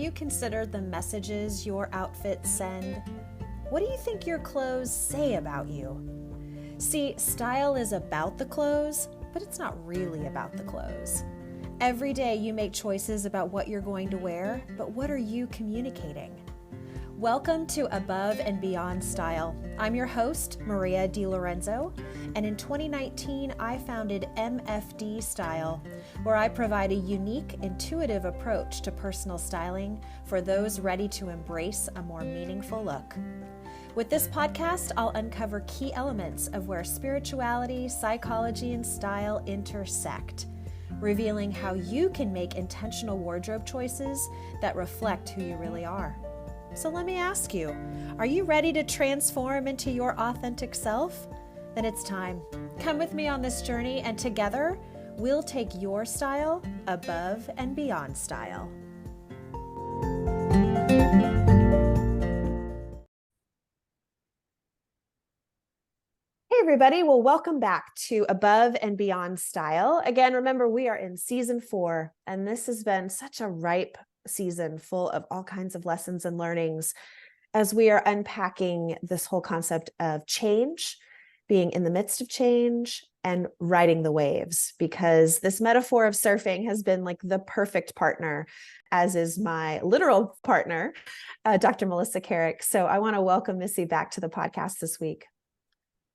you considered the messages your outfits send? What do you think your clothes say about you? See, style is about the clothes, but it's not really about the clothes. Every day you make choices about what you're going to wear, but what are you communicating? Welcome to Above and Beyond Style. I'm your host, Maria DiLorenzo, and in 2019, I founded MFD Style, where I provide a unique, intuitive approach to personal styling for those ready to embrace a more meaningful look. With this podcast, I'll uncover key elements of where spirituality, psychology, and style intersect, revealing how you can make intentional wardrobe choices that reflect who you really are. So let me ask you, are you ready to transform into your authentic self? Then it's time. Come with me on this journey, and together we'll take your style above and beyond style. Hey everybody, well, welcome back to Above and Beyond Style. Again, remember we are in season 4, and this has been such a ripe season full of all kinds of lessons and learnings as we are unpacking this whole concept of change, being in the midst of change, and riding the waves, because this metaphor of surfing has been like the perfect partner, as is my literal partner, Dr. Melissa Carrick. So I want to welcome Missy back to the podcast this week.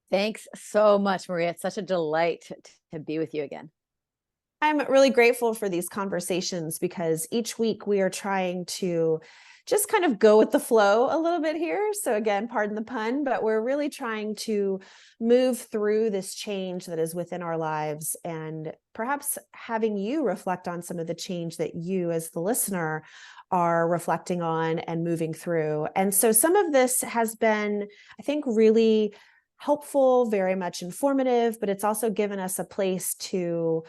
Thanks so much, Maria. It's such a delight to be with you again. I'm really grateful for these conversations because each week we are trying to just kind of go with the flow a little bit here. So again, pardon the pun, but we're really trying to move through this change that is within our lives, and perhaps having you reflect on some of the change that you as the listener are reflecting on and moving through. And so some of this has been, I think, really helpful, very much informative, but it's also given us a place to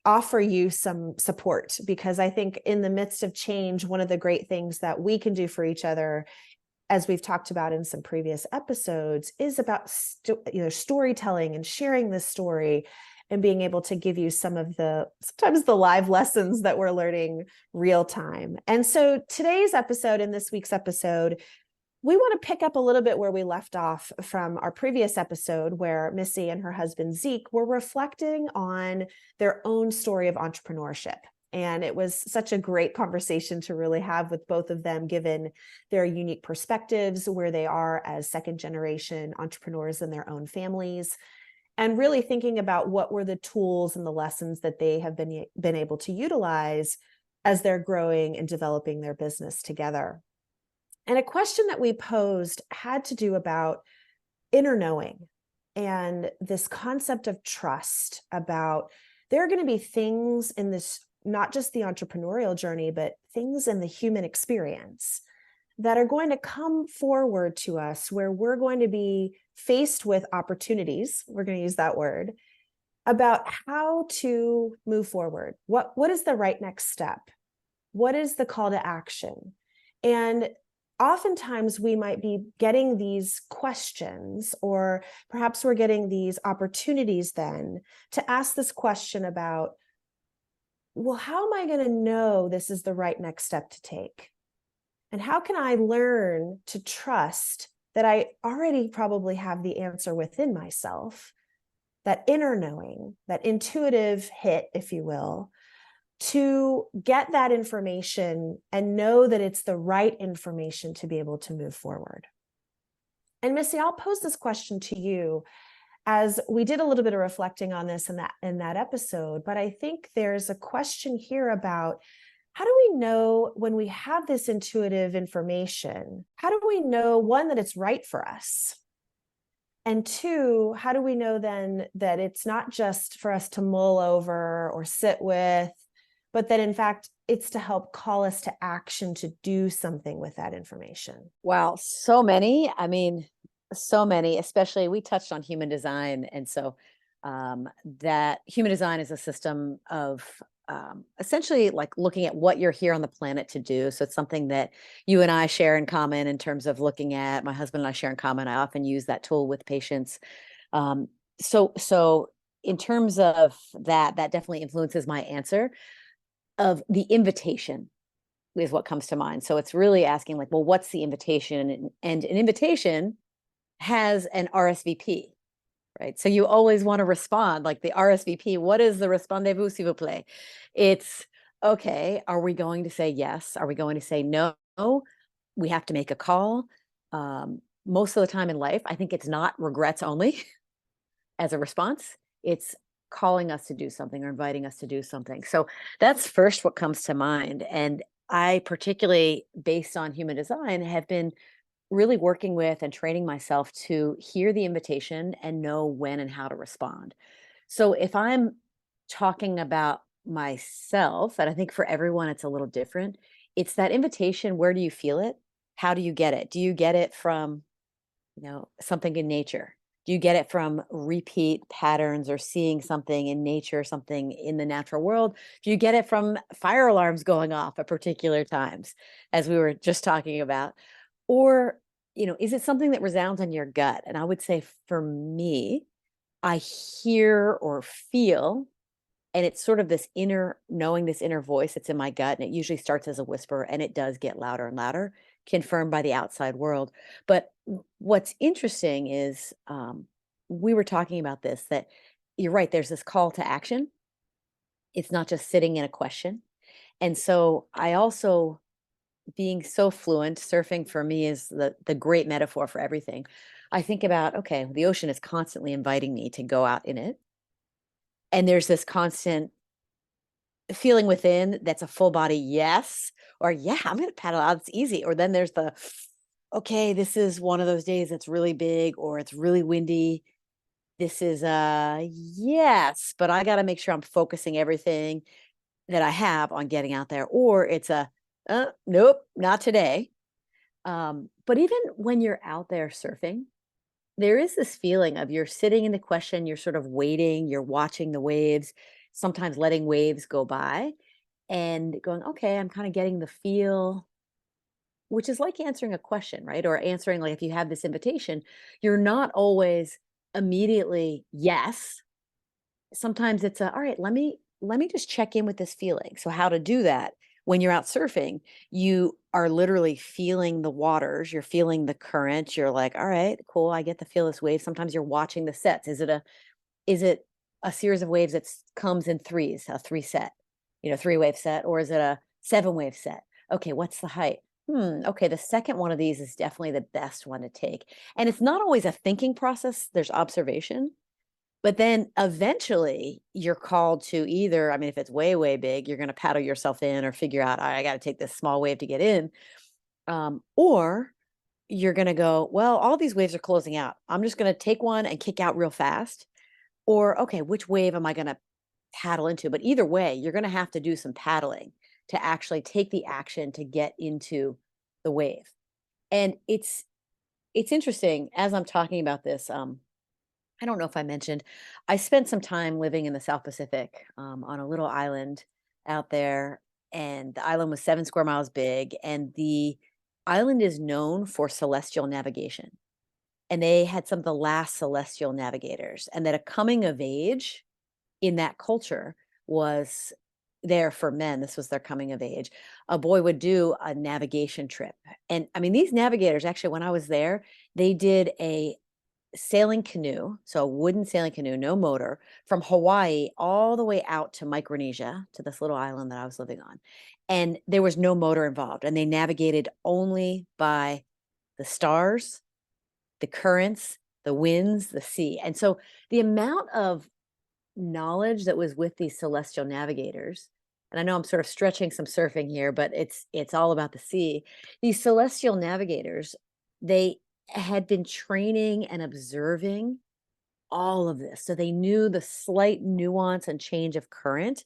offer you some support, because I think in the midst of change, one of the great things that we can do for each other, as we've talked about in some previous episodes, is about storytelling and sharing this story and being able to give you sometimes the live lessons that we're learning real time. And so today's episode, in this week's episode, we want to pick up a little bit where we left off from our previous episode, where Missy and her husband Zeke were reflecting on their own story of entrepreneurship. And it was such a great conversation to really have with both of them, given their unique perspectives, where they are as second generation entrepreneurs in their own families, and really thinking about what were the tools and the lessons that they have been able to utilize as they're growing and developing their business together. And a question that we posed had to do about inner knowing and this concept of trust, about there are going to be things in this, not just the entrepreneurial journey, but things in the human experience that are going to come forward to us where we're going to be faced with opportunities, we're going to use that word, about how to move forward. What is the right next step? What is the call to action? And oftentimes we might be getting these questions, or perhaps we're getting these opportunities then to ask this question about, well, how am I going to know this is the right next step to take? And how can I learn to trust that I already probably have the answer within myself, that inner knowing, that intuitive hit, if you will, to get that information and know that it's the right information to be able to move forward. And Missy, I'll pose this question to you, as we did a little bit of reflecting on this in that episode, but I think there's a question here about, how do we know when we have this intuitive information? How do we know, one, that it's right for us? And two, how do we know then that it's not just for us to mull over or sit with, but that in fact, it's to help call us to action to do something with that information? Wow. So many, especially we touched on human design. And so that human design is a system of essentially like looking at what you're here on the planet to do. So it's something that you and I share in common in terms of looking at, my husband and I share in common. I often use that tool with patients. So in terms of that definitely influences my answer of the invitation. is what comes to mind. So it's really asking like, well, what's the invitation? And an invitation has an RSVP, right? So you always want to respond like the RSVP. What is the respondez-vous, s'il vous plaît? It's okay. Are we going to say yes? Are we going to say no? We have to make a call. Most of the time in life, I think it's not regrets only as a response. It's calling us to do something or inviting us to do something. So that's first what comes to mind. And I, particularly based on human design, have been really working with and training myself to hear the invitation and know when and how to respond. So if I'm talking about myself, and I think for everyone it's a little different, it's that invitation. Where do you feel it? How do you get it? Do you get it from, something in nature? Do you get it from repeat patterns or seeing something in nature, something in the natural world? Do you get it from fire alarms going off at particular times, as we were just talking about? Or, is it something that resounds in your gut? And I would say for me, I hear or feel, and it's sort of this inner knowing, this inner voice that's in my gut. And it usually starts as a whisper and it does get louder and louder, confirmed by the outside world. But what's interesting is we were talking about this, that you're right, there's this call to action. It's not just sitting in a question. And so I also, being so fluent, surfing for me is the great metaphor for everything. I think about, okay, the ocean is constantly inviting me to go out in it. And there's this constant feeling within that's a full body yes, or yeah, I'm going to paddle out. It's easy. Or then there's the, okay, this is one of those days that's really big or it's really windy. This is yes, but I got to make sure I'm focusing everything that I have on getting out there. Or it's a nope, not today. But even when you're out there surfing, there is this feeling of you're sitting in the question, you're sort of waiting, you're watching the waves, sometimes letting waves go by and going, okay, I'm kind of getting the feel, which is like answering a question, right? Or answering, like, if you have this invitation, you're not always immediately yes. Sometimes it's all right, let me just check in with this feeling. So how to do that? When you're out surfing, you are literally feeling the waters, you're feeling the current, you're like, all right, cool, I get to feel this wave. Sometimes you're watching the sets. Is it a series of waves that comes in threes, a three set, 3-wave set, or is it a 7-wave set? Okay, what's the height? Okay, the second one of these is definitely the best one to take. And it's not always a thinking process, there's observation. But then eventually you're called to either, I mean, if it's way, way big, you're going to paddle yourself in or figure out, "All right, I got to take this small wave to get in." Or you're going to go, well, all these waves are closing out. I'm just going to take one and kick out real fast. Or, okay, which wave am I going to paddle into? But either way, you're going to have to do some paddling to actually take the action to get into the wave. And it's interesting as I'm talking about this. I don't know if I mentioned, I spent some time living in the South Pacific, on a little island out there, and the island was 7 square miles big, and the island is known for celestial navigation. And they had some of the last celestial navigators, and that a coming of age in that culture was there for men. This was their coming of age. A boy would do a navigation trip. And I mean, these navigators, actually, when I was there, they did a sailing canoe, so a wooden sailing canoe, no motor, from Hawaii all the way out to Micronesia, to this little island that I was living on. And there was no motor involved. And they navigated only by the stars, the currents, the winds, the sea. And so the amount of knowledge that was with these celestial navigators, and I know I'm sort of stretching some surfing here, but it's all about the sea. These celestial navigators, they had been training and observing all of this. So they knew the slight nuance and change of current.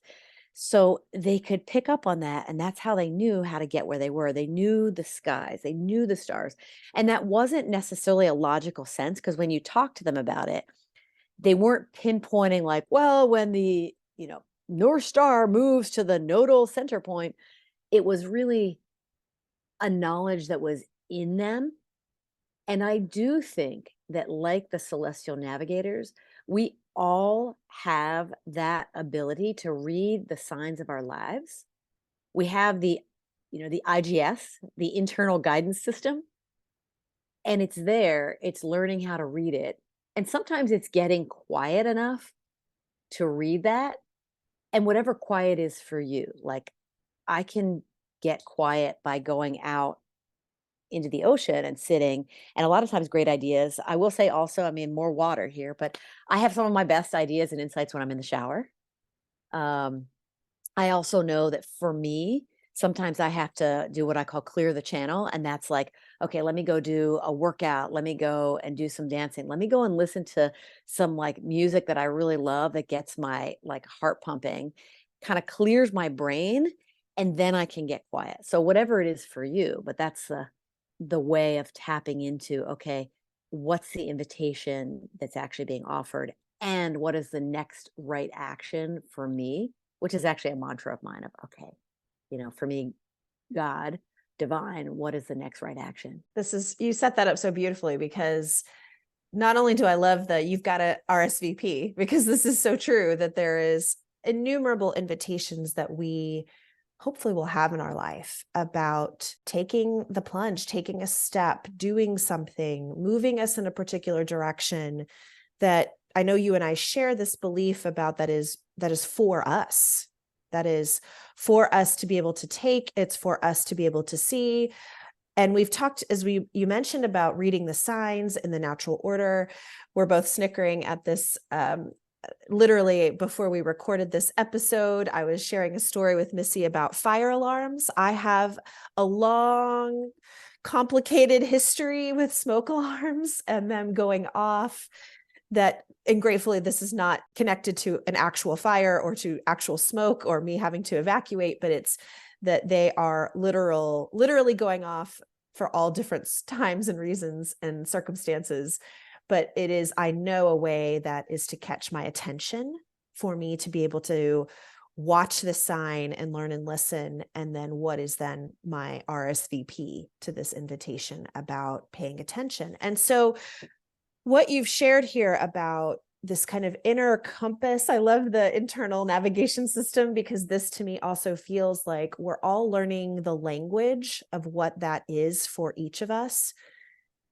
So they could pick up on that. And that's how they knew how to get where they were. They knew the skies, they knew the stars. And that wasn't necessarily a logical sense, because when you talk to them about it, they weren't pinpointing like, well, when the, North Star moves to the nodal center point. It was really a knowledge that was in them. And I do think that, like the celestial navigators, we all have that ability to read the signs of our lives. We have the the IGS, the internal guidance system. And it's there, it's learning how to read it. And sometimes it's getting quiet enough to read that. And whatever quiet is for you, like I can get quiet by going out into the ocean and sitting, and a lot of times great ideas. I will say also, I mean, more water here, but I have some of my best ideas and insights when I'm in the shower. Um, I also know that for me, sometimes I have to do what I call clear the channel. And that's like, okay, let me go do a workout. Let me go and do some dancing. Let me go and listen to some like music that I really love that gets my like heart pumping, kind of clears my brain, and then I can get quiet. So whatever it is for you, but that's the way of tapping into, okay, what's the invitation that's actually being offered? And what is the next right action for me? Which is actually a mantra of mine of, okay, for me, God, divine, what is the next right action? You set that up so beautifully, because not only do I love that you've got a RSVP, because this is so true, that there is innumerable invitations that we hopefully will have in our life about taking the plunge, taking a step, doing something, moving us in a particular direction that I know you and I share this belief about, that is for us. That is for us to be able to take, it's for us to be able to see. And we've talked, you mentioned about reading the signs in the natural order. We're both snickering at this. Literally before we recorded this episode, I was sharing a story with Missy about fire alarms. I have a long, complicated history with smoke alarms and them going off. And gratefully, this is not connected to an actual fire or to actual smoke or me having to evacuate, but it's that they are literally going off for all different times and reasons and circumstances. But it is, I know, a way that is to catch my attention for me to be able to watch the sign and learn and listen. And then what is then my RSVP to this invitation about paying attention? And so what you've shared here about this kind of inner compass, I love the internal navigation system, because this to me also feels like we're all learning the language of what that is for each of us.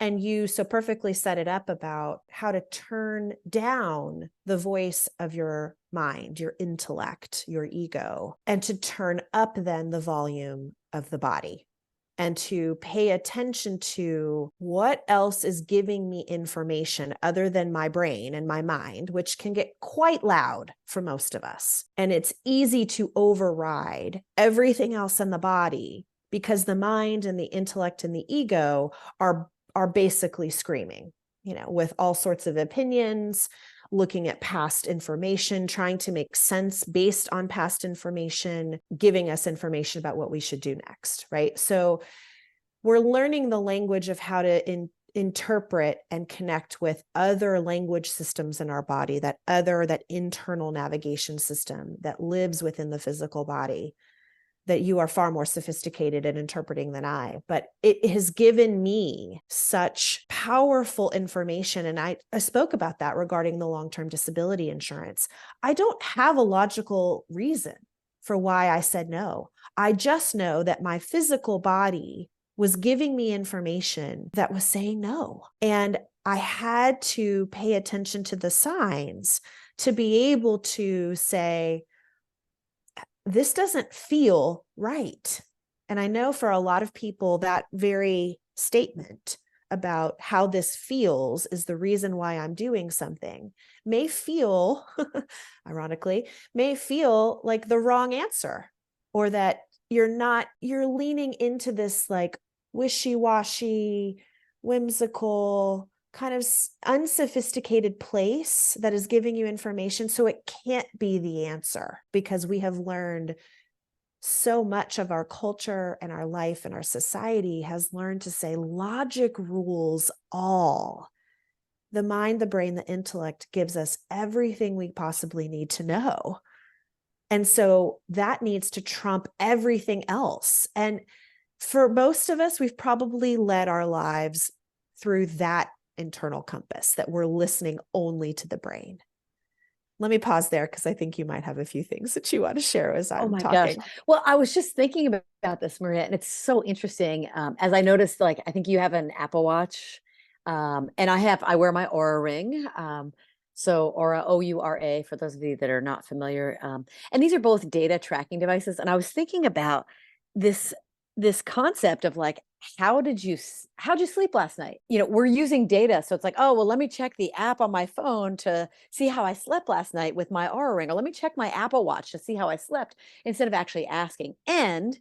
And you so perfectly set it up about how to turn down the voice of your mind, your intellect, your ego, and to turn up then the volume of the body, and to pay attention to what else is giving me information other than my brain and my mind, which can get quite loud for most of us. And it's easy to override everything else in the body, because the mind and the intellect and the ego are basically screaming, with all sorts of opinions, looking at past information, trying to make sense based on past information, giving us information about what we should do next, right? So we're learning the language of how to interpret and connect with other language systems in our body, that internal navigation system that lives within the physical body, that you are far more sophisticated at interpreting than I, but it has given me such powerful information. And I spoke about that regarding the long-term disability insurance. I don't have a logical reason for why I said no. I just know that my physical body was giving me information that was saying no. And I had to pay attention to the signs to be able to say, this doesn't feel right. And I know for a lot of people, that very statement about how this feels is the reason why I'm doing something may feel, ironically, like the wrong answer, or that you're leaning into this like wishy-washy, whimsical, kind of unsophisticated place that is giving you information. So it can't be the answer, because we have learned so much of our culture and our life and our society has learned to say logic rules all. The mind, the brain, the intellect gives us everything we possibly need to know. And so that needs to trump everything else. And for most of us, we've probably led our lives through that internal compass, that we're listening only to the brain. let me pause there because I think you might have a few things that you want to share as Oh I'm my gosh. talking. Well, I was just thinking about this, Maria, and it's so interesting. As I noticed, like, I think you have an Apple Watch, and I wear my Aura ring. So Aura, Oura, for those of you that are not familiar. And these are both data tracking devices. And I was thinking about this, this concept of like, how'd you sleep last night? You know, we're using data. So it's like, oh, well, let me check the app on my phone to see how I slept last night with my Aura ring, or let me check my Apple Watch to see how I slept instead of actually asking. And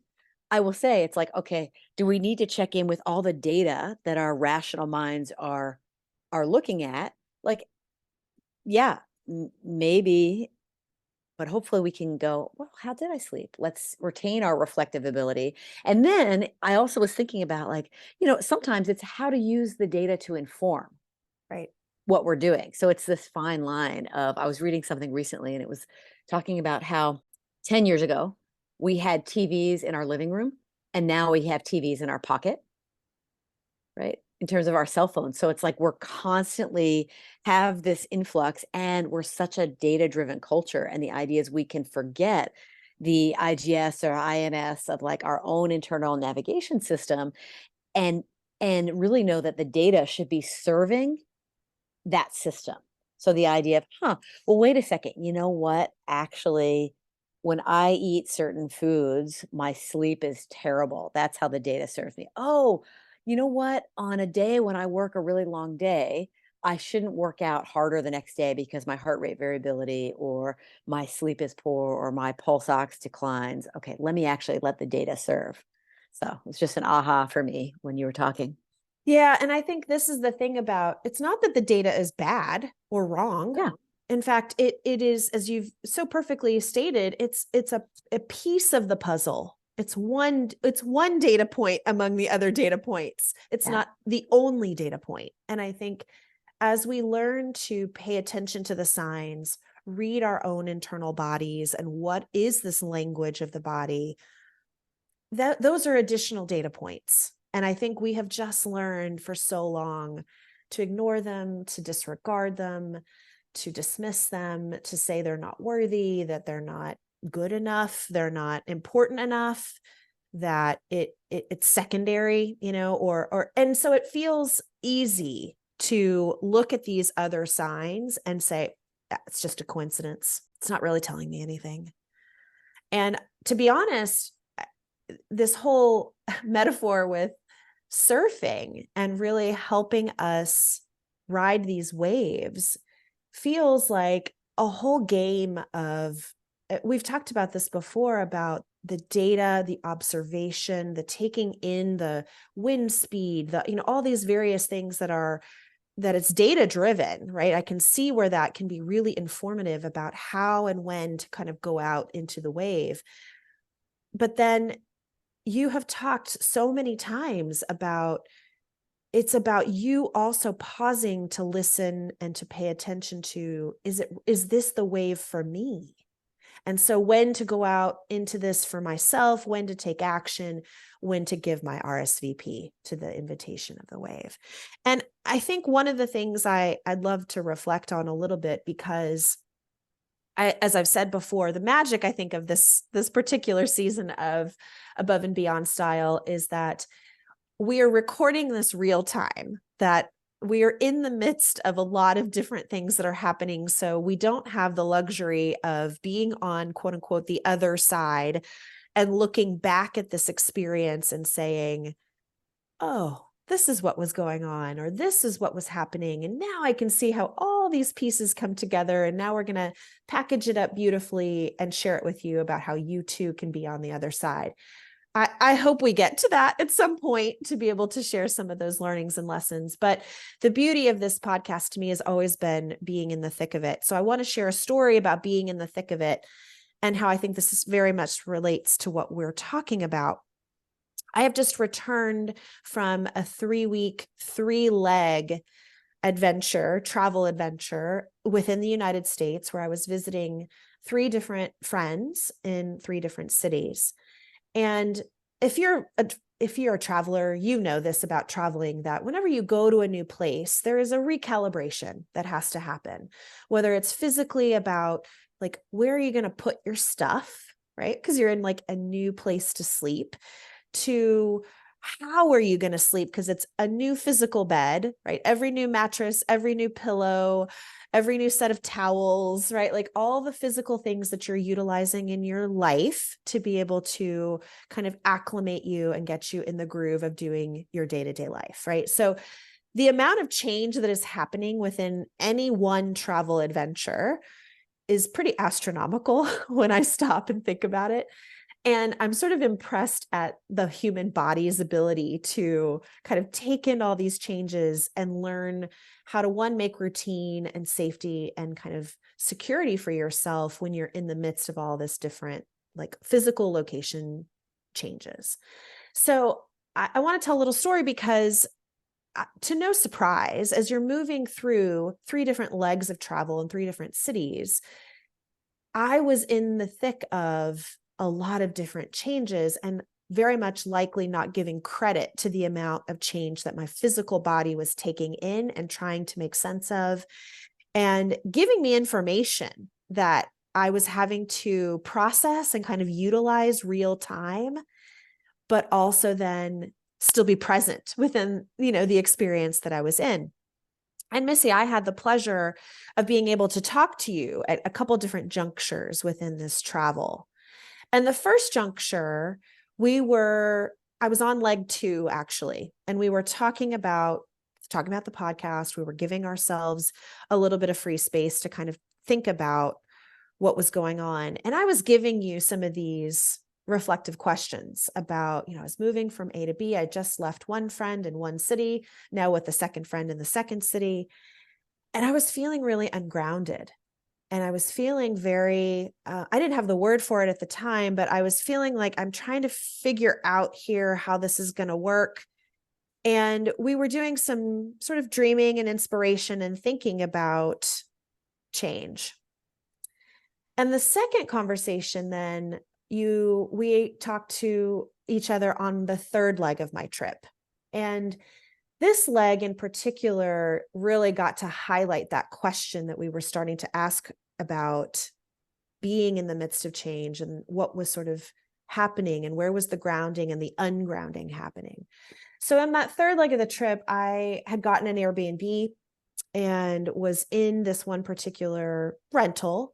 I will say, it's like, okay, do we need to check in with all the data that our rational minds are looking at? Like, yeah, maybe, but hopefully we can go, well, how did I sleep? Let's retain our reflective ability. And then I also was thinking about, like, sometimes it's how to use the data to inform Right. what we're doing. So it's this fine line of, I was reading something recently and it was talking about how 10 years ago we had TVs in our living room and now we have TVs in our pocket, right? In terms of our cell phones. So it's like we're constantly have this influx, and we're such a data-driven culture. And the idea is we can forget the IGS or INS of like our own internal navigation system, and really know that the data should be serving that system. So the idea of, well, wait a second, you know what? Actually, when I eat certain foods, my sleep is terrible. That's how the data serves me. Oh, you know what? On a day when I work a really long day, I shouldn't work out harder the next day because my heart rate variability or my sleep is poor or my pulse ox declines. Okay, let me actually let the data serve. So it's just an aha for me when you were talking. Yeah, and I think this is the thing about, it's not that the data is bad or wrong. Yeah. In fact, it is, as you've so perfectly stated, it's a piece of the puzzle. It's one data point among the other data points. It's Yeah. not the only data point. And I think as we learn to pay attention to the signs, read our own internal bodies and what is this language of the body, that those are additional data points. And I think we have just learned for so long to ignore them, to disregard them, to dismiss them, to say they're not worthy, that they're not good enough, they're not important enough, that it's secondary, or and so it feels easy to look at these other signs and say, it's just a coincidence. It's not really telling me anything. And to be honest, this whole metaphor with surfing and really helping us ride these waves feels like a whole game of, we've talked about this before, about the data, the observation, the taking in the wind speed, all these various things that it's data driven, right? I can see where that can be really informative about how and when to kind of go out into the wave. But then you have talked so many times about, it's about you also pausing to listen and to pay attention to, is this the wave for me? And so when to go out into this for myself, when to take action, when to give my RSVP to the invitation of the wave. And I think one of the things I'd love to reflect on a little bit, because as I've said before, the magic, I think, of this particular season of Above and Beyond Style is that we are recording this real time, that we are in the midst of a lot of different things that are happening. So we don't have the luxury of being on, quote unquote, the other side and looking back at this experience and saying, oh, this is what was going on, or this is what was happening. And now I can see how all these pieces come together. And now we're going to package it up beautifully and share it with you about how you too can be on the other side. I hope we get to that at some point to be able to share some of those learnings and lessons. But the beauty of this podcast to me has always been being in the thick of it. So I want to share a story about being in the thick of it and how I think this is very much relates to what we're talking about. I have just returned from a 3-week, 3-leg travel adventure within the United States, where I was visiting 3 different friends in 3 different cities. And if you're if you're a traveler, you know this about traveling, that whenever you go to a new place, there is a recalibration that has to happen, whether it's physically about like, where are you going to put your stuff, right? Because you're in like a new place to sleep, to how are you going to sleep? Because it's a new physical bed, right? Every new mattress, every new pillow, every new set of towels, right? Like all the physical things that you're utilizing in your life to be able to kind of acclimate you and get you in the groove of doing your day-to-day life, right? So the amount of change that is happening within any one travel adventure is pretty astronomical when I stop and think about it. And I'm sort of impressed at the human body's ability to kind of take in all these changes and learn how to, one, make routine and safety and kind of security for yourself when you're in the midst of all this different like physical location changes. So I want to tell a little story because to no surprise, as you're moving through 3 different legs of travel in 3 different cities, I was in the thick of a lot of different changes and very much likely not giving credit to the amount of change that my physical body was taking in and trying to make sense of, and giving me information that I was having to process and kind of utilize real time, but also then still be present within, the experience that I was in. And Missy, I had the pleasure of being able to talk to you at a couple different junctures within this travel. And the first juncture, I was on leg 2 actually, and we were talking about the podcast. We were giving ourselves a little bit of free space to kind of think about what was going on. And I was giving you some of these reflective questions about, I was moving from A to B. I just left one friend in one city, now with the second friend in the second city. And I was feeling really ungrounded. And I was feeling very, I didn't have the word for it at the time, but I was feeling like I'm trying to figure out here how this is going to work. And we were doing some sort of dreaming and inspiration and thinking about change. And the second conversation, then we talked to each other on the third leg of my trip. And this leg in particular really got to highlight that question that we were starting to ask about being in the midst of change and what was sort of happening and where was the grounding and the ungrounding happening. So on that third leg of the trip, I had gotten an Airbnb and was in this one particular rental.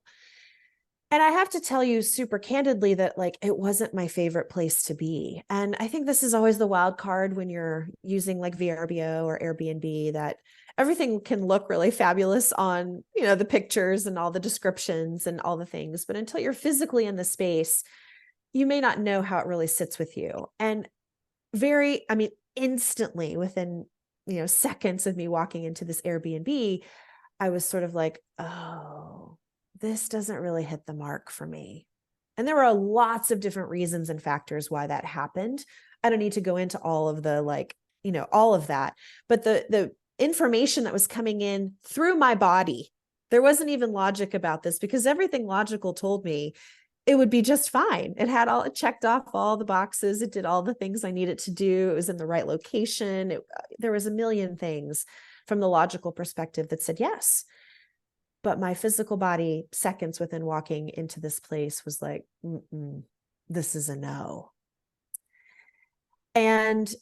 And I have to tell you super candidly that like it wasn't my favorite place to be. And I think this is always the wild card when you're using like VRBO or Airbnb, that everything can look really fabulous on, the pictures and all the descriptions and all the things. But until you're physically in the space, you may not know how it really sits with you. And instantly within, seconds of me walking into this Airbnb, I was sort of like, oh, this doesn't really hit the mark for me. And there were lots of different reasons and factors why that happened. I don't need to go into all of the all of that, but the information that was coming in through my body, there wasn't even logic about this because everything logical told me it would be just fine. It checked off all the boxes. It did all the things I needed to do. It was in the right location. There was a million things from the logical perspective that said yes. But my physical body, seconds within walking into this place, was like, this is a no. And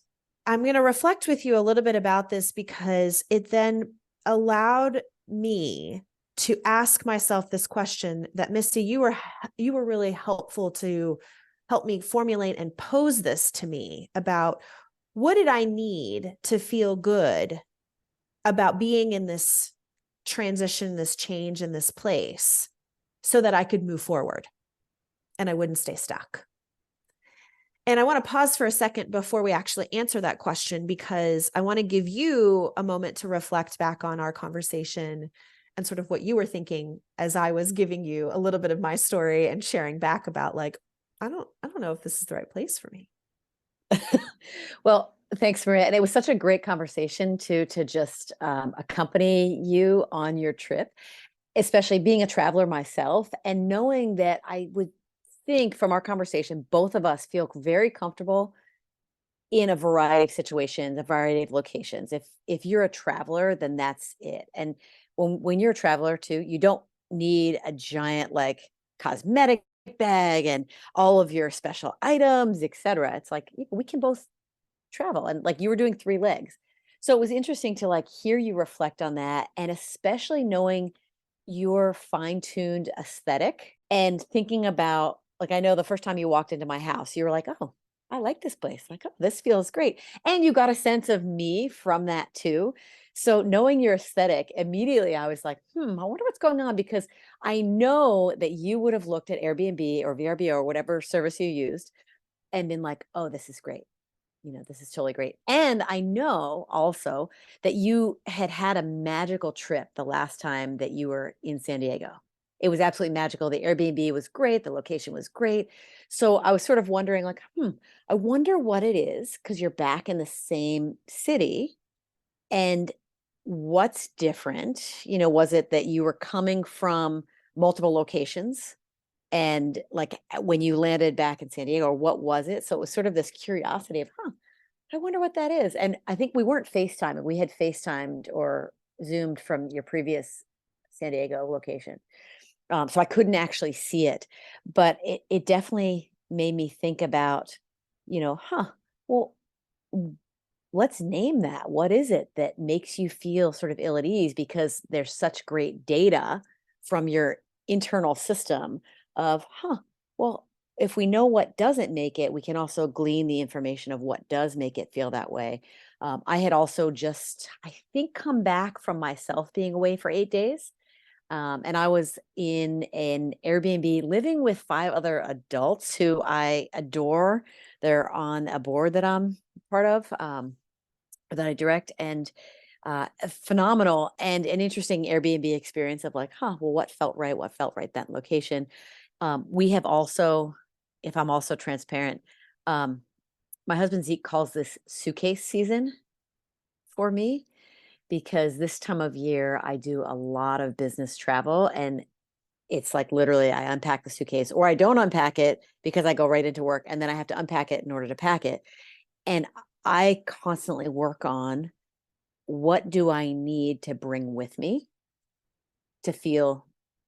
I'm going to reflect with you a little bit about this because it then allowed me to ask myself this question that, Misty, you were really helpful to help me formulate and pose this to me about what did I need to feel good about being in this transition, this change in this place, so that I could move forward and I wouldn't stay stuck. And I want to pause for a second before we actually answer that question, because I want to give you a moment to reflect back on our conversation and sort of what you were thinking as I was giving you a little bit of my story and sharing back about like, I don't know if this is the right place for me. Well, thanks, Maria. And it was such a great conversation to just accompany you on your trip, especially being a traveler myself and knowing that I would think from our conversation, both of us feel very comfortable in a variety of situations, a variety of locations. If you're a traveler, then that's it. And when you're a traveler too, you don't need a giant like cosmetic bag and all of your special items, etc. It's like we can both travel, and like you were doing 3 legs. So it was interesting to like hear you reflect on that, and especially knowing your fine-tuned aesthetic and thinking about, like, I know the first time you walked into my house, you were like, "Oh, I like this place. Like, oh, this feels great." And you got a sense of me from that too. So knowing your aesthetic, immediately I was like, I wonder what's going on, because I know that you would have looked at Airbnb or VRBO or whatever service you used and been like, "Oh, this is great. This is totally great." And I know also that you had a magical trip the last time that you were in San Diego. It was absolutely magical. The Airbnb was great. The location was great. So I was sort of wondering, like, I wonder what it is, because you're back in the same city, and what's different? Was it that you were coming from multiple locations? And like when you landed back in San Diego, or what was it? So it was sort of this curiosity of, I wonder what that is. And I think we weren't FaceTiming. We had FaceTimed or Zoomed from your previous San Diego location. So I couldn't actually see it, but it definitely made me think about, well, w- let's name that. What is it that makes you feel sort of ill at ease? Because there's such great data from your internal system of, well, if we know what doesn't make it, we can also glean the information of what does make it feel that way. I had also just, I think, come back from myself being away for 8 days. And I was in an Airbnb living with 5 other adults who I adore. They're on a board that I'm part of, that I direct, and phenomenal, and an interesting Airbnb experience of like, well, what felt right? What felt right that location? We have also, if I'm also transparent, um, my husband Zeke calls this suitcase season for me, because this time of year I do a lot of business travel, and it's like literally I unpack the suitcase, or I don't unpack it because I go right into work, and then I have to unpack it in order to pack it. And I constantly work on, what do I need to bring with me to feel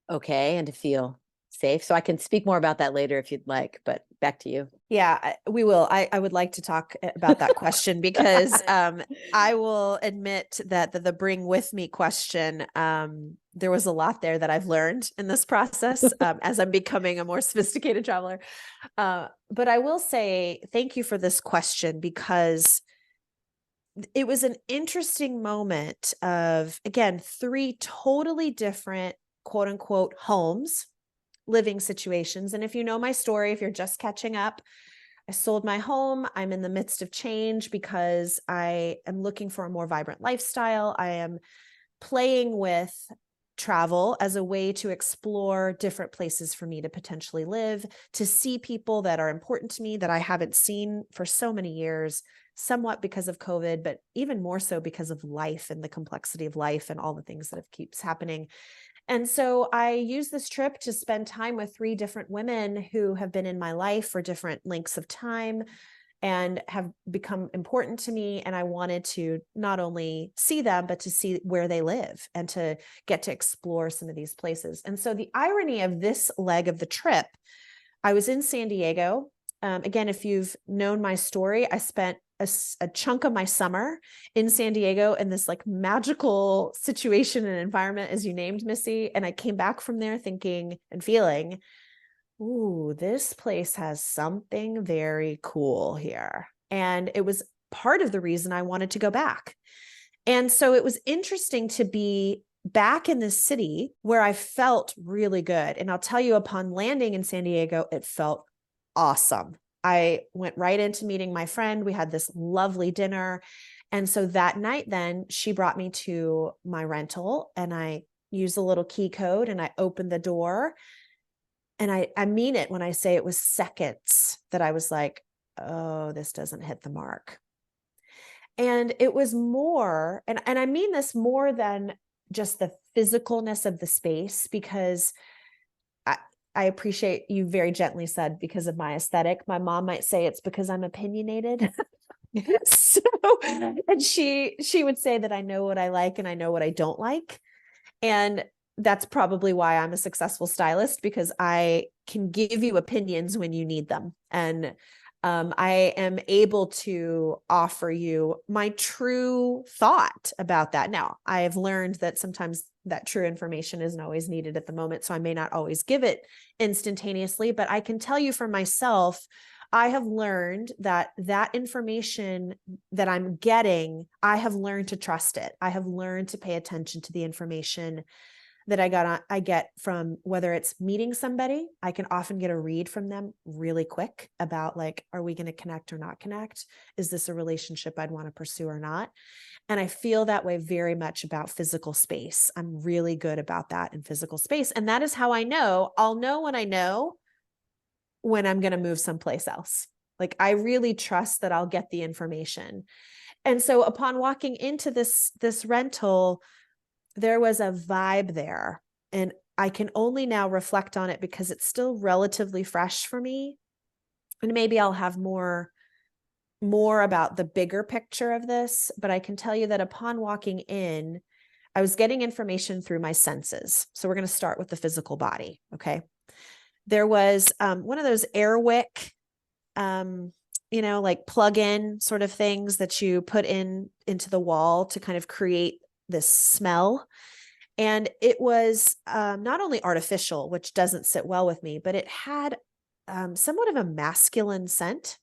okay and to feel safe? So I can speak more about that later if you'd like, but back to you. Yeah, we will. I would like to talk about that question because I will admit that the bring with me question, there was a lot there that I've learned in this process as I'm becoming a more sophisticated traveler. But I will say thank you for this question, because it was an interesting moment of, again, 3 totally different quote unquote homes, living situations. And if you know my story, if you're just catching up, I sold my home. I'm in the midst of change because I am looking for a more vibrant lifestyle. I am playing with travel as a way to explore different places for me to potentially live, to see people that are important to me that I haven't seen for so many years, somewhat because of COVID, but even more so because of life and the complexity of life and all the things that keeps happening. And so I use this trip to spend time with 3 different women who have been in my life for different lengths of time and have become important to me. And I wanted to not only see them, but to see where they live and to get to explore some of these places. And so the irony of this leg of the trip, I was in San Diego. Again, if you've known my story, I spent a chunk of my summer in San Diego in this like magical situation and environment, as you named, Missy. And I came back from there thinking and feeling, ooh, this place has something very cool here. And it was part of the reason I wanted to go back. And so it was interesting to be back in this city where I felt really good. And I'll tell you, upon landing in San Diego, it felt awesome. I went right into meeting my friend. We had this lovely dinner. And so that night, then she brought me to my rental, and I used a little key code and I opened the door. And I mean it when I say it was seconds that I was like, oh, this doesn't hit the mark. And it was more, and I mean this more than just the physicalness of the space, because I appreciate you very gently said because of my aesthetic. My mom might say it's because I'm opinionated. So, and she would say that I know what I like and I know what I don't like. And that's probably why I'm a successful stylist, because I can give you opinions when you need them. And I am able to offer you my true thought about that. Now, I have learned that sometimes that true information isn't always needed at the moment, so I may not always give it instantaneously, but I can tell you for myself, I have learned that that information that I'm getting, I have learned to trust it. I have learned to pay attention to the information that I get from, whether it's meeting somebody, I can often get a read from them really quick about like, are we going to connect or not connect? Is this a relationship I'd want to pursue or not? And I feel that way very much about physical space. I'm really good about that in physical space. And that is how I'll know when I'm going to move someplace else. Like I really trust that I'll get the information. And so upon walking into this rental, there was a vibe there, and I can only now reflect on it because it's still relatively fresh for me. And maybe I'll have more about the bigger picture of this, but I can tell you that upon walking in, I was getting information through my senses. So we're going to start with the physical body. Okay. There was one of those Airwick, like plug-in sort of things that you put into the wall to kind of create this smell. And it was not only artificial, which doesn't sit well with me, but it had somewhat of a masculine scent.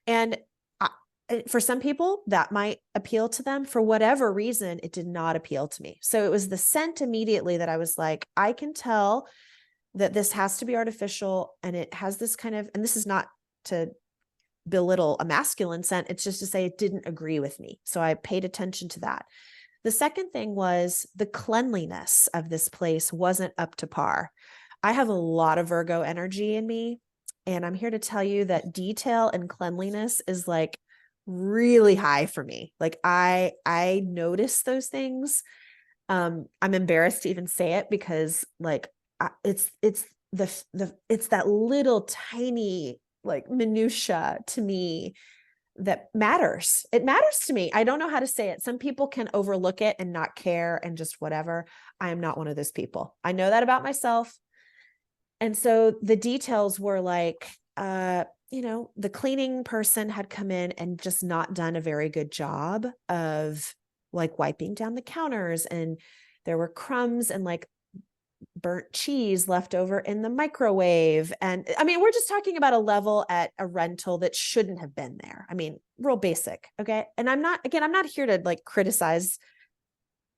And for some people, that might appeal to them. For whatever reason, it did not appeal to me. So it was the scent immediately that I was like, I can tell that this has to be artificial. And it has this kind of, and this is not to belittle a masculine scent, it's just to say it didn't agree with me. So I paid attention to that. The second thing was the cleanliness of this place wasn't up to par. I have a lot of Virgo energy in me, and I'm here to tell you that detail and cleanliness is like really high for me. Like I notice those things. I'm embarrassed to even say it because like it's that little tiny like minutia to me that matters. It matters to me. I don't know how to say it. Some people can overlook it and not care and just whatever. I am not one of those people. I know that about myself. And so the details were like, the cleaning person had come in and just not done a very good job of like wiping down the counters. And there were crumbs and like burnt cheese left over in the microwave. And I mean, we're just talking about a level at a rental that shouldn't have been there. I mean, real basic. Okay. And I'm not here to like criticize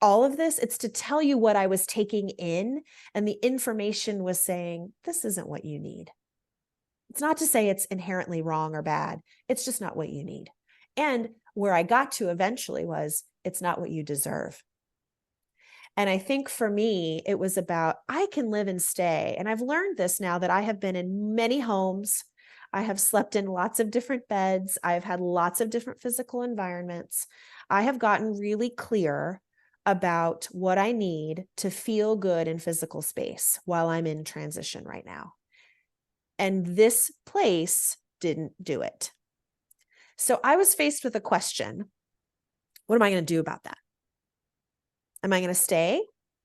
all of this. It's to tell you what I was taking in, and the information was saying, this isn't what you need. It's not to say it's inherently wrong or bad. It's just not what you need. And where I got to eventually was, it's not what you deserve. And I think for me, it was about, I can live and stay. And I've learned this now that I have been in many homes. I have slept in lots of different beds. I've had lots of different physical environments. I have gotten really clear about what I need to feel good in physical space while I'm in transition right now. And this place didn't do it. So I was faced with a question. What am I going to do about that? Am I going to stay?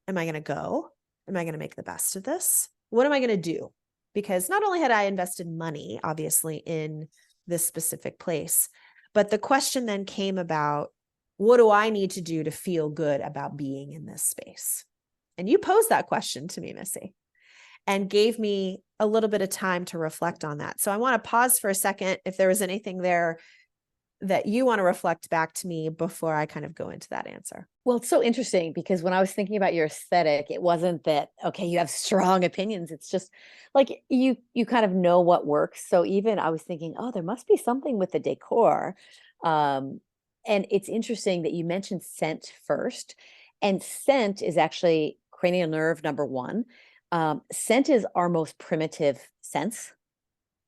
Am I going to go? Am I going to make the best of this? What am I going to do? Because not only had I invested money, obviously, in this specific place, but the question then came about, what do I need to do to feel good about being in this space? And you posed that question to me, Missy, and gave me a little bit of time to reflect on that. So I want to pause for a second if there was anything there that you want to reflect back to me before I kind of go into that answer. Well, it's so interesting because when I was thinking about your aesthetic, it wasn't that, okay, you have strong opinions. It's just like you kind of know what works. So even I was thinking, oh, there must be something with the decor. And it's interesting that you mentioned scent first. And scent is actually cranial nerve number one. Scent is our most primitive sense.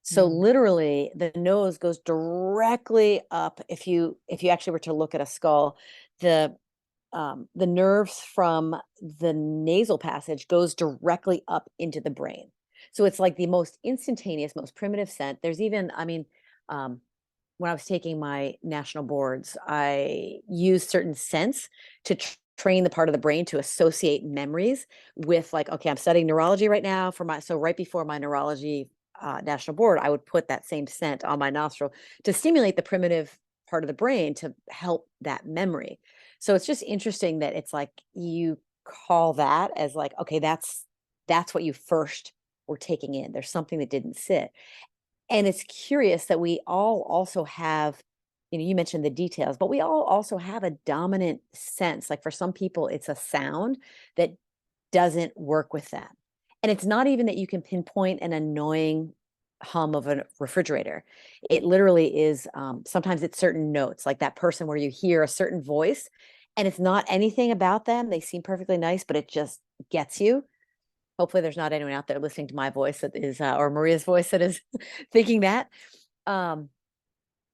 So literally the nose goes directly up. If you actually were to look at a skull, the nerves from the nasal passage goes directly up into the brain. So it's like the most instantaneous, most primitive scent. There's even, when I was taking my national boards, I used certain scents to train the part of the brain to associate memories with, like, okay, I'm studying neurology right now for my, so right before my neurology national board, I would put that same scent on my nostril to stimulate the primitive part of the brain to help that memory. So it's just interesting that it's like you call that as like, okay, that's what you first were taking in. There's something that didn't sit. And it's curious that we all also have, you mentioned the details, but we all also have a dominant sense. Like for some people, it's a sound that doesn't work with them. And it's not even that you can pinpoint an annoying hum of a refrigerator. It literally is, sometimes it's certain notes, like that person where you hear a certain voice and it's not anything about them. They seem perfectly nice, but it just gets you. Hopefully there's not anyone out there listening to my voice that is, or Maria's voice that is thinking that. Um,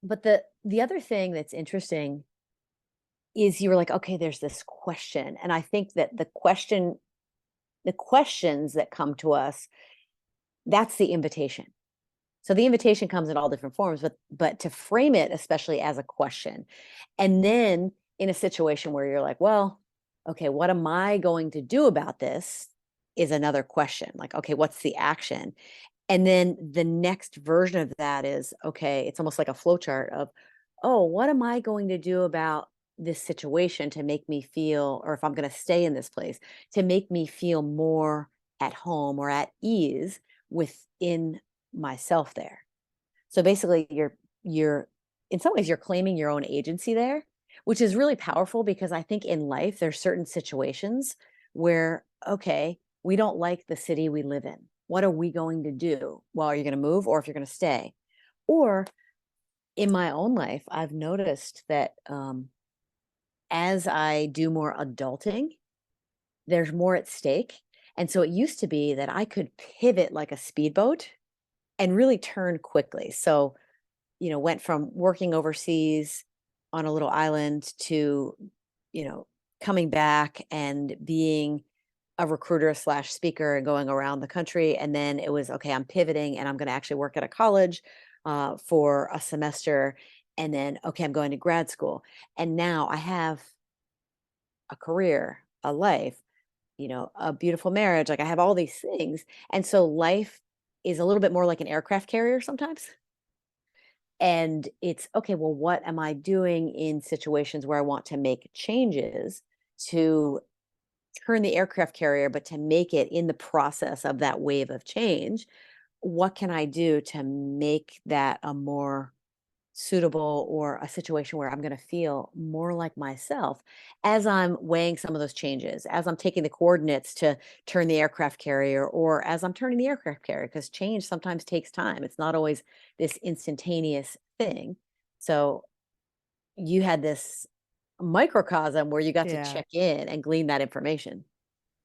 but the other thing that's interesting is you were like, okay, there's this question. And I think that the questions that come to us, that's the invitation. So the invitation comes in all different forms, but to frame it, especially as a question, and then in a situation where you're like, well, okay, what am I going to do about this? Is another question. Like, okay, what's the action? And then the next version of that is, okay, it's almost like a flow chart of, oh, what am I going to do about this situation to make me feel, or if I'm going to stay in this place, to make me feel more at home or at ease within myself there. So basically you're in some ways you're claiming your own agency there, which is really powerful because I think in life there's certain situations where, okay, we don't like the city we live in. What are we going to do? Well, are you going to move or if you're going to stay? Or in my own life, I've noticed that as I do more adulting, there's more at stake. And so it used to be that I could pivot like a speedboat and really turn quickly. So, went from working overseas on a little island to, you know, coming back and being a recruiter slash speaker and going around the country. And then it was, okay, I'm pivoting and I'm going to actually work at a college for a semester. And then, okay, I'm going to grad school. And now I have a career, a life, a beautiful marriage. Like I have all these things. And so life is a little bit more like an aircraft carrier sometimes. And it's okay, well, what am I doing in situations where I want to make changes to turn the aircraft carrier, but to make it in the process of that wave of change? What can I do to make that a more suitable or a situation where I'm going to feel more like myself as I'm weighing some of those changes, as I'm taking the coordinates to turn the aircraft carrier, or as I'm turning the aircraft carrier, because change sometimes takes time. It's not always this instantaneous thing. So you had this microcosm where you got to Yeah. check in and glean that information.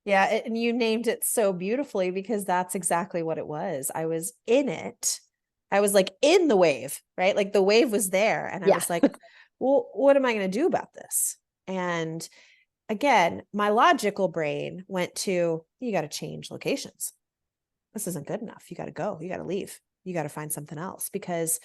Yeah, and you named it so beautifully because that's exactly what it was. I was in it. I was like in the wave, right? Like the wave was there. And I Yeah. was like, well, what am I going to do about this? And again, my logical brain went to, you got to change locations. This isn't good enough. You got to go. You got to leave. You got to find something else because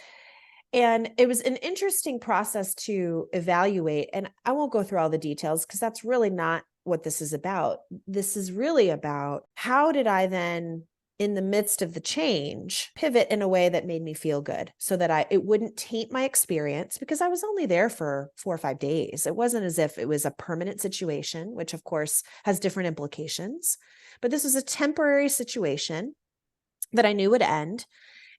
and it was an interesting process to evaluate. And I won't go through all the details because that's really not what this is about. This is really about how did I then, in the midst of the change, pivot in a way that made me feel good so that it wouldn't taint my experience because I was only there for 4 or 5 days. It wasn't as if it was a permanent situation, which of course has different implications. But this was a temporary situation that I knew would end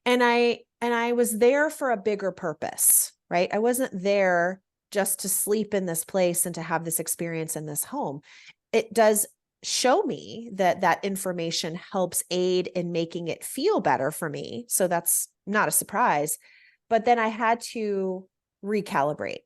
and I was there for a bigger purpose, right? I wasn't there just to sleep in this place and to have this experience in this home. It does show me that that information helps aid in making it feel better for me. So that's not a surprise. But then I had to recalibrate.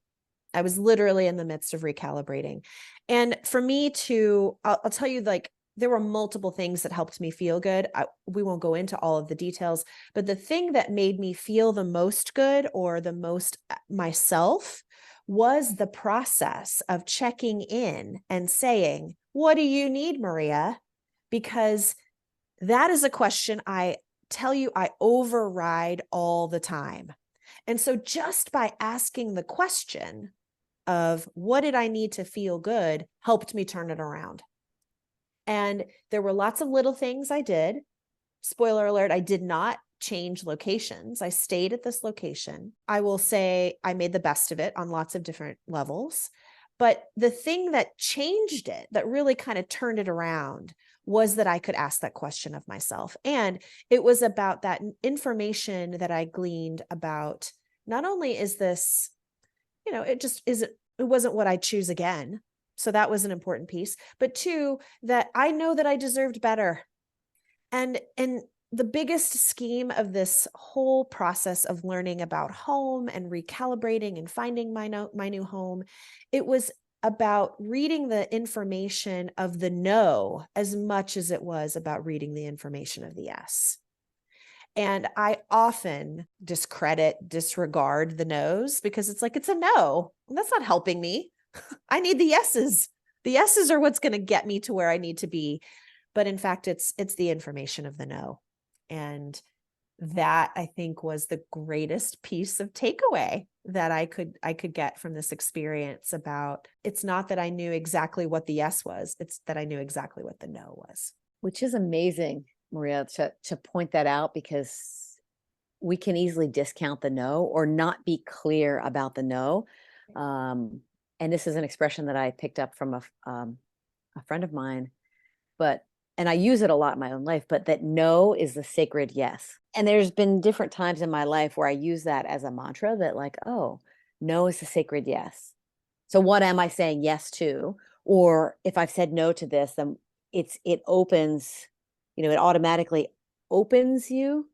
I was literally in the midst of recalibrating. And for me to, I'll tell you, like, there were multiple things that helped me feel good. We won't go into all of the details, but the thing that made me feel the most good or the most myself was the process of checking in and saying, what do you need, Maria? Because that is a question I tell you, I override all the time. And so just by asking the question of what did I need to feel good helped me turn it around. And there were lots of little things I did. Spoiler alert, I did not change locations. I stayed at this location. I will say I made the best of it on lots of different levels. But the thing that changed it, that really kind of turned it around, was that I could ask that question of myself. And it was about that information that I gleaned about not only is this, it just isn't, it wasn't what I choose again. So that was an important piece. But two, that I know that I deserved better. And the biggest scheme of this whole process of learning about home and recalibrating and finding my new home, it was about reading the information of the no as much as it was about reading the information of the yes. And I often disregard the no's because it's like, it's a no. That's not helping me. I need the yeses. The yeses are what's going to get me to where I need to be. But in fact, it's the information of the no. And that, I think, was the greatest piece of takeaway that I could get from this experience. About, it's not that I knew exactly what the yes was, it's that I knew exactly what the no was. Which is amazing, Maria, to point that out, because we can easily discount the no or not be clear about the no. And this is an expression that I picked up from a friend of mine, and I use it a lot in my own life, but that no is the sacred yes. And there's been different times in my life where I use that as a mantra, that like, oh, no is the sacred yes. So what am I saying yes to? Or if I've said no to this, then it opens, it automatically opens you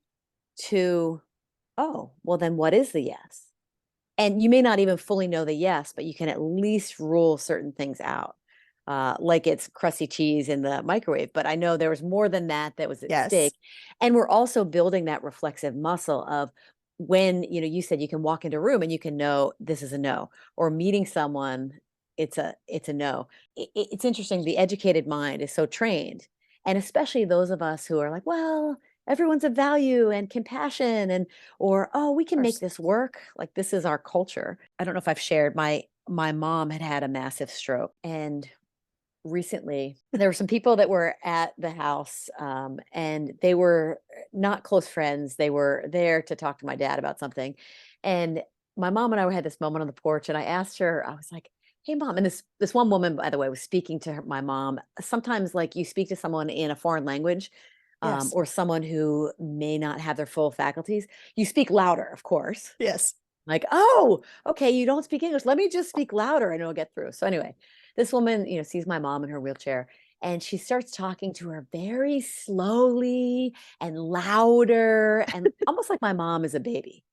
to, oh, well, then what is the yes? And you may not even fully know the yes, but you can at least rule certain things out. Like it's crusty cheese in the microwave, but I know there was more than that was at stake. And we're also building that reflexive muscle of when, you said you can walk into a room and you can know this is a no, or meeting someone, it's a no. It's interesting. The educated mind is so trained, and especially those of us who are like, well, everyone's of value and compassion, or, oh, we can make this work. Like, this is our culture. I don't know if I've shared, my mom had a massive stroke, and recently there were some people that were at the house, and they were not close friends. They were there to talk to my dad about something. And my mom and I had this moment on the porch, and I asked her, I was like, hey, mom. And this one woman, by the way, was speaking to my mom. Sometimes, like, you speak to someone in a foreign language, or someone who may not have their full faculties, you speak louder, of course. Yes. Like, oh, okay, you don't speak English. Let me just speak louder and it'll get through. So anyway, this woman, sees my mom in her wheelchair, and she starts talking to her very slowly and louder, and almost like my mom is a baby.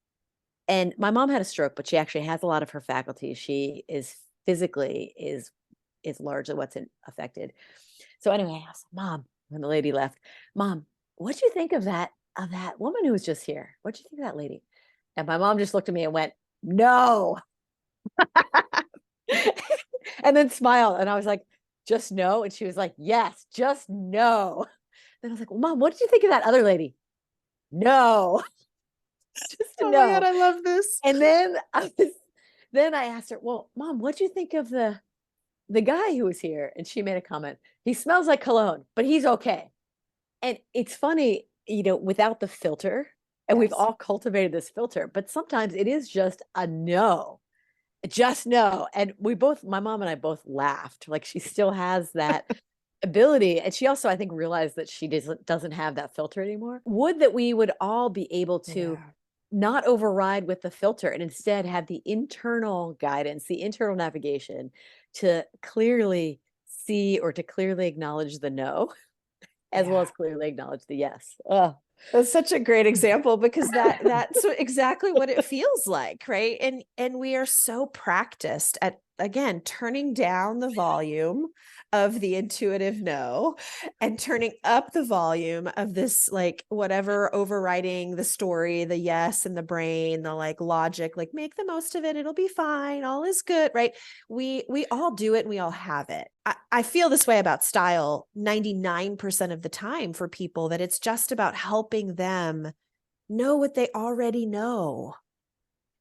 And my mom had a stroke, but she actually has a lot of her faculties. She is physically is largely what's affected. So anyway, I asked Mom, when the lady left, Mom, what'd you think of that woman who was just here? What'd you think of that lady? And my mom just looked at me and went, no. And then smiled. And I was like, just no? And she was like, yes, just no. Then I was like, well, Mom, what did you think of that other lady? No. Just Oh no. my God, I love this. And then I asked her, well, Mom, what do you think of the guy who was here? And she made a comment. He smells like cologne, but he's okay. And it's funny, without the filter, and we've all cultivated this filter, but sometimes it is just a no, just no. And my mom and I both laughed. Like, she still has that ability. And she also, I think, realized that she doesn't have that filter anymore. Would that we would all be able to not override with the filter, and instead have the internal guidance, the internal navigation to clearly see, or to clearly acknowledge the no, as well as clearly acknowledge the yes. Oh, that's such a great example, because that's exactly what it feels like, right? And we are so practiced at, again, turning down the volume of the intuitive no and turning up the volume of this, like, whatever overriding the story, the yes in the brain, the like logic, like, make the most of it, it'll be fine, all is good, right? We all do it, and we all have it. I feel this way about style 99% of the time for people, that it's just about helping them know what they already know.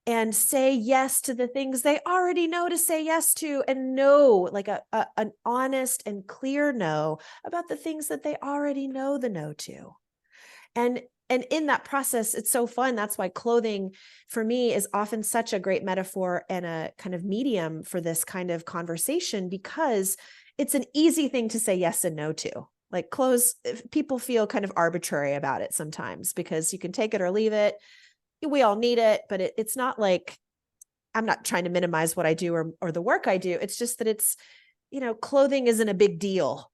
and say yes to the things they already know to say yes to, and no, like an honest and clear no about the things that they already know the no to. And in that process, it's so fun. That's why clothing for me is often such a great metaphor and a kind of medium for this kind of conversation, because it's an easy thing to say yes and no to. Like clothes, people feel kind of arbitrary about it sometimes because you can take it or leave it. We all need it, but it's not like, I'm not trying to minimize what I do or the work I do. It's just that it's, clothing isn't a big deal,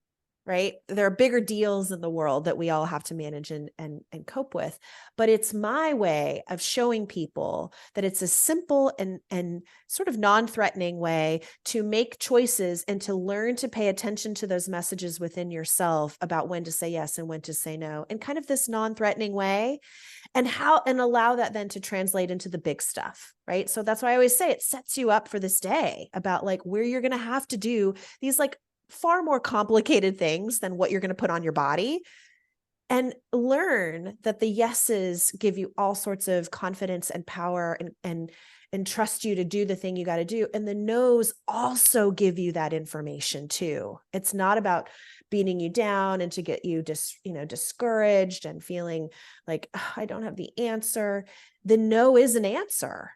right? There are bigger deals in the world that we all have to manage and cope with. But it's my way of showing people that it's a simple and sort of non-threatening way to make choices and to learn to pay attention to those messages within yourself about when to say yes and when to say no, in kind of this non-threatening way, and allow that then to translate into the big stuff, right? So that's why I always say it sets you up for this day about like where you're going to have to do these like far more complicated things than what you're going to put on your body, and learn that the yeses give you all sorts of confidence and power and trust you to do the thing you got to do. And the no's also give you that information too. It's not about beating you down and to get you discouraged and feeling like, "Oh, I don't have the answer." The no is an answer.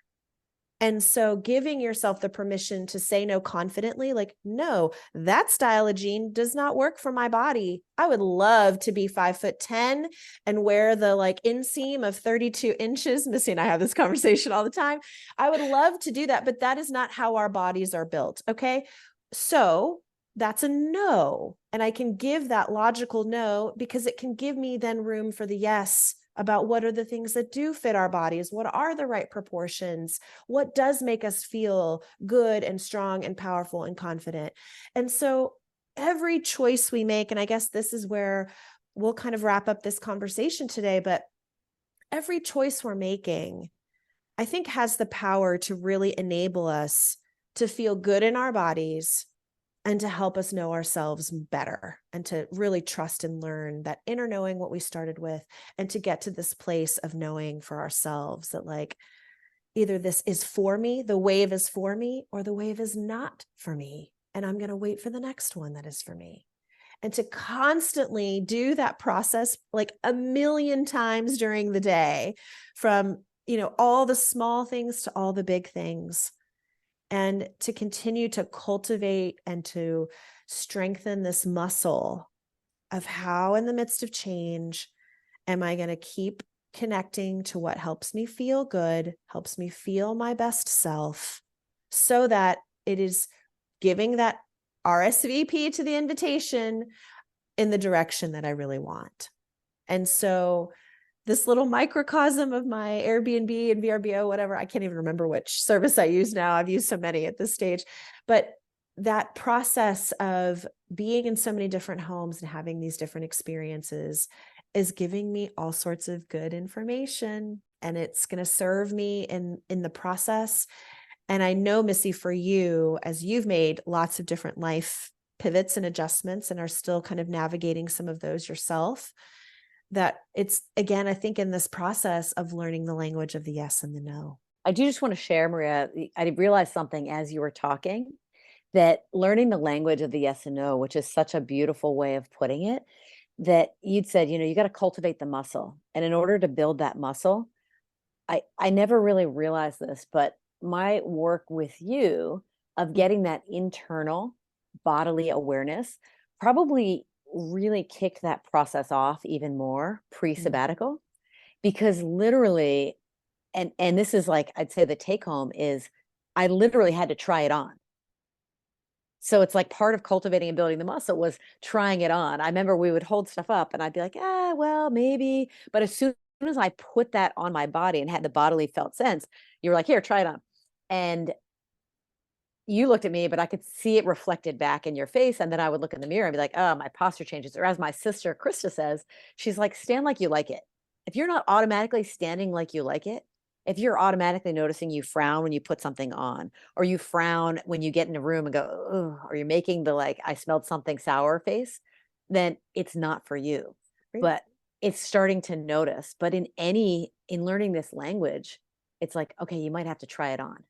And so giving yourself the permission to say no confidently, like, no, that style of jean does not work for my body. I would love to be 5'10" and wear the like inseam of 32 inches. Missy and I have this conversation all the time. I would love to do that, but that is not how our bodies are built. Okay. So that's a no. And I can give that logical no because it can give me then room for the yes about what are the things that do fit our bodies, what are the right proportions, what does make us feel good and strong and powerful and confident. And so every choice we make, and I guess this is where we'll kind of wrap up this conversation today, but every choice we're making, I think, has the power to really enable us to feel good in our bodies and to help us know ourselves better and to really trust and learn that inner knowing, what we started with, and to get to this place of knowing for ourselves that like either this is for me, the wave is for me, or the wave is not for me. And I'm going to wait for the next one that is for me. And to constantly do that process like a million times during the day, from, all the small things to all the big things, and to continue to cultivate and to strengthen this muscle of how, in the midst of change, am I going to keep connecting to what helps me feel good, helps me feel my best self, so that it is giving that RSVP to the invitation in the direction that I really want. And so this little microcosm of my Airbnb and VRBO, whatever, I can't even remember which service I use now. I've used so many at this stage, but that process of being in so many different homes and having these different experiences is giving me all sorts of good information, and it's going to serve me in the process. And I know, Missy, for you, as you've made lots of different life pivots and adjustments and are still kind of navigating some of those yourself, that it's, again, I think in this process of learning the language of the yes and the no. I do just want to share, Maria, I realized something as you were talking, that learning the language of the yes and no, which is such a beautiful way of putting it, that you'd said, you got to cultivate the muscle. And in order to build that muscle, I never really realized this, but my work with you of getting that internal bodily awareness probably really kicked that process off even more pre-sabbatical, because literally, and this is like, I'd say the take home is I literally had to try it on. So it's like part of cultivating and building the muscle was trying it on. I remember we would hold stuff up and I'd be like, well, maybe. But as soon as I put that on my body and had the bodily felt sense, you were like, here, try it on. And you looked at me, but I could see it reflected back in your face. And then I would look in the mirror and be like, oh, my posture changes. Or as my sister, Krista, says, she's like, stand like you like it. If you're not automatically standing like you like it, if you're automatically noticing you frown when you put something on, or you frown when you get in a room and go, oh, or you're making the like, I smelled something sour face, then it's not for you. Right. But it's starting to notice. But in learning this language, it's like, okay, you might have to try it on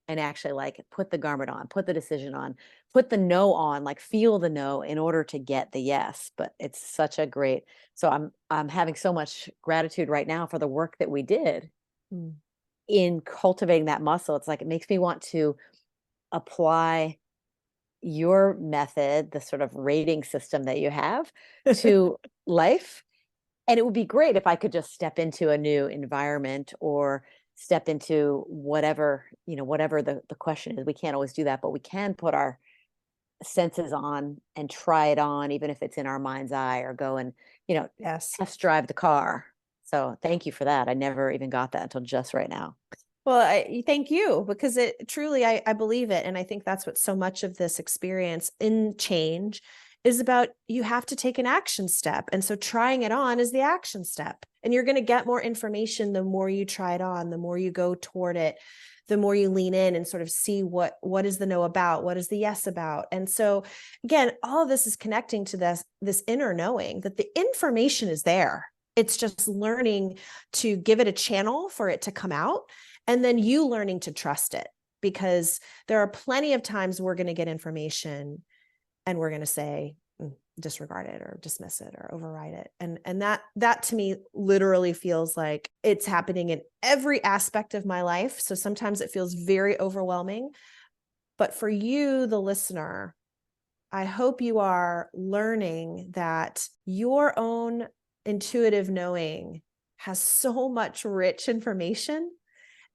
and actually like put the garment on, put the decision on, put the no on, like feel the no in order to get the yes. But it's such a great, so I'm having so much gratitude right now for the work that we did Mm. in cultivating that muscle. It's like it makes me want to apply your method, the sort of rating system that you have, to life. And it would be great if I could just step into a new environment or step into whatever, whatever the question is. We can't always do that, but we can put our senses on and try it on, even if it's in our mind's eye, or go and, Yes. test drive the car. So thank you for that. I never even got that until just right now. Well, thank you, because it truly, I believe it. And I think that's what so much of this experience in change is about. You have to take an action step. And so trying it on is the action step. And you're going to get more information the more you try it on, the more you go toward it, the more you lean in and sort of see what is the no about, what is the yes about. And so again, all of this is connecting to this inner knowing that the information is there. It's just learning to give it a channel for it to come out. And then you learning to trust it, because there are plenty of times we're going to get information and we're going to say, disregard it or dismiss it or override it. And that to me literally feels like it's happening in every aspect of my life. So sometimes it feels very overwhelming. But for you, the listener, I hope you are learning that your own intuitive knowing has so much rich information.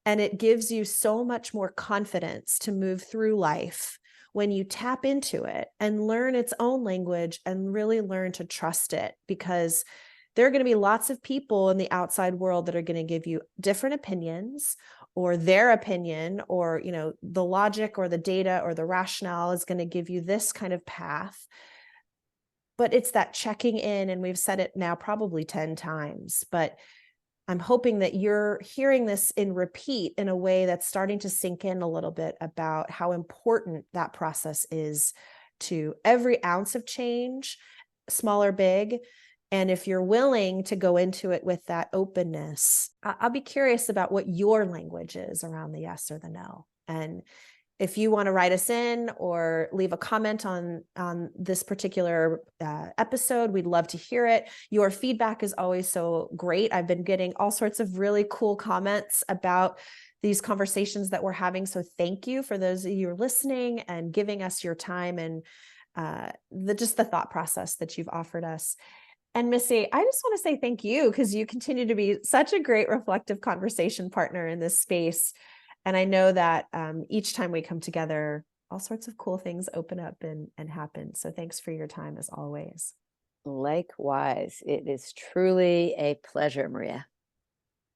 And it gives you so much more confidence to move through life when you tap into it and learn its own language and really learn to trust it, because there are going to be lots of people in the outside world that are going to give you different opinions, or their opinion, or, the logic or the data or the rationale is going to give you this kind of path. But it's that checking in, and we've said it now probably 10 times, but I'm hoping that you're hearing this in repeat in a way that's starting to sink in a little bit about how important that process is to every ounce of change, small or big. And if you're willing to go into it with that openness, I'll be curious about what your language is around the yes or the no. And if you want to write us in or leave a comment on this particular episode, we'd love to hear it. Your feedback is always so great. I've been getting all sorts of really cool comments about these conversations that we're having. So thank you for those of you who are listening and giving us your time and just the thought process that you've offered us. And Missy, I just want to say thank you, because you continue to be such a great reflective conversation partner in this space. And I know that each time we come together, all sorts of cool things open up and happen. So thanks for your time as always. Likewise, it is truly a pleasure, Maria.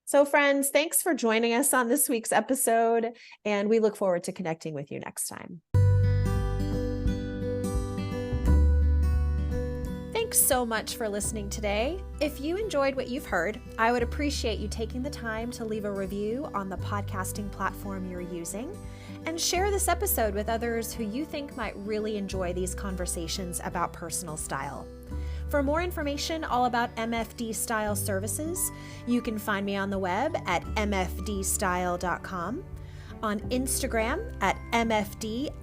So friends, thanks for joining us on this week's episode, and we look forward to connecting with you next time. Thanks so much for listening today. If you enjoyed what you've heard, I would appreciate you taking the time to leave a review on the podcasting platform you're using, and share this episode with others who you think might really enjoy these conversations about personal style. For more information all about MFD Style services, you can find me on the web at mfdstyle.com, on Instagram at mfd_style,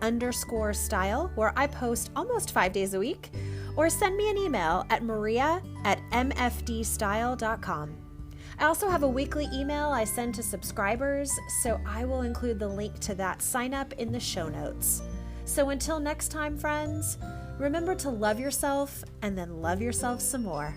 where I post almost 5 days a week, or send me an email at maria@mfdstyle.com. I also have a weekly email I send to subscribers, so I will include the link to that sign up in the show notes. So until next time, friends, remember to love yourself and then love yourself some more.